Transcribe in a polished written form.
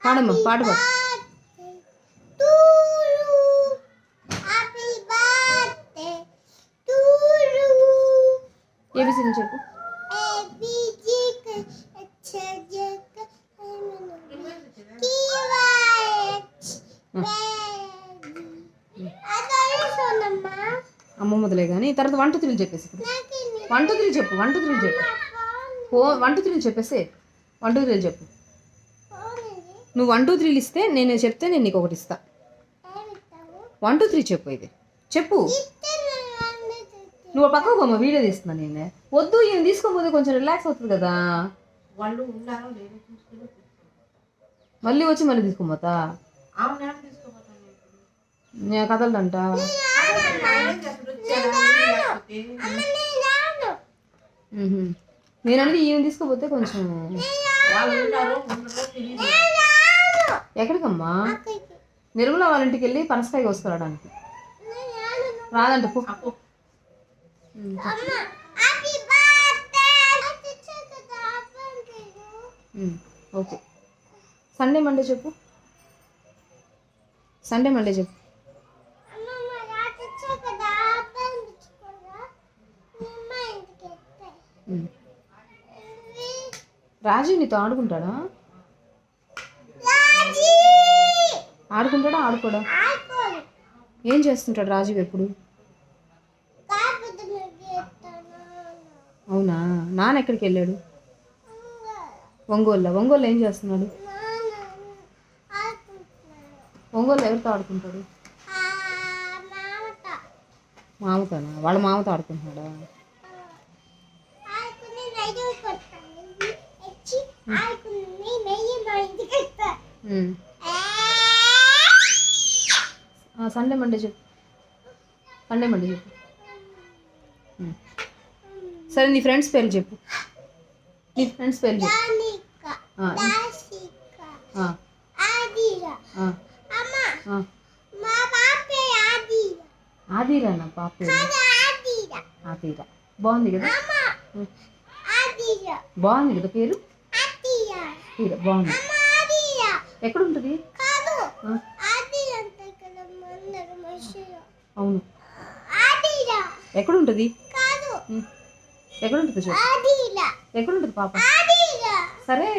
పాడమ్మా, పాట పాడు. ఏబిసిడి చెప్పు. అమ్మ మొదలే కానీ తర్వాత 1 2 3 చెప్పేసి 1 2 3 చెప్పు. 1 2 3 చెప్పు. 1 2 3 చెప్పేసి 1 2 3 చెప్పు. నువ్వు 1 2 3 ఇస్తే నేను చెప్తే నేను నీకు ఒకటి ఇస్తా. 1 2 3 చెప్పు. ఇది చెప్పు. నువ్వు పక్కకు పోమ్మా, వీడియో తీస్తున్నా నేనే. వద్దు, ఈయన తీసుకోకపోతే కొంచెం రిలాక్స్ అవుతుంది కదా. మళ్ళీ వచ్చి మళ్ళీ తీసుకోపోతా నేను కదలదంట. నేను అనేది ఈయన తీసుకోపోతే కొంచెం. ఎక్కడికమ్మా? నిర్మల వాళ్ళ ఇంటికి వెళ్ళి పనసకాయ కోసుకురావడానికి. రాదంట పో. ఓకే. సండే మండే చెప్పు. సండే మండే చెప్పు. రాజు నీతో ఆడుకుంటాడా? ఆడుకుంటాడా ఆడుకోడా? ఏం చేస్తుంటాడు రాజు ఎప్పుడు? అవునా? నాన్న ఎక్కడికి వెళ్ళాడు? ఒంగోలు ఏం చేస్తున్నాడు? ఒంగోలు ఎవరితో ఆడుకుంటాడు? మామతోనా? వాళ్ళ మామతో ఆడుకుంటున్నాడా? సండే మండే చెప్పు. సండే మండే చెప్పు. సరే, నీ ఫ్రెండ్స్ పేర్లు చెప్పు. నీ ఫ్రెండ్స్ పేర్లు చెప్పు. ఆదిరానా పాప పేరు? ఆదిరా. బాగుంది కదా? బాగుంది కదా పేరు? బాగుంది. ఎక్కడ ఉంటుంది? అవును, ఎక్కడ ఉంటుంది? ఎక్కడ ఉంటుంది చెప్పు. ఎక్కడ ఉంటుంది పాప? సరే,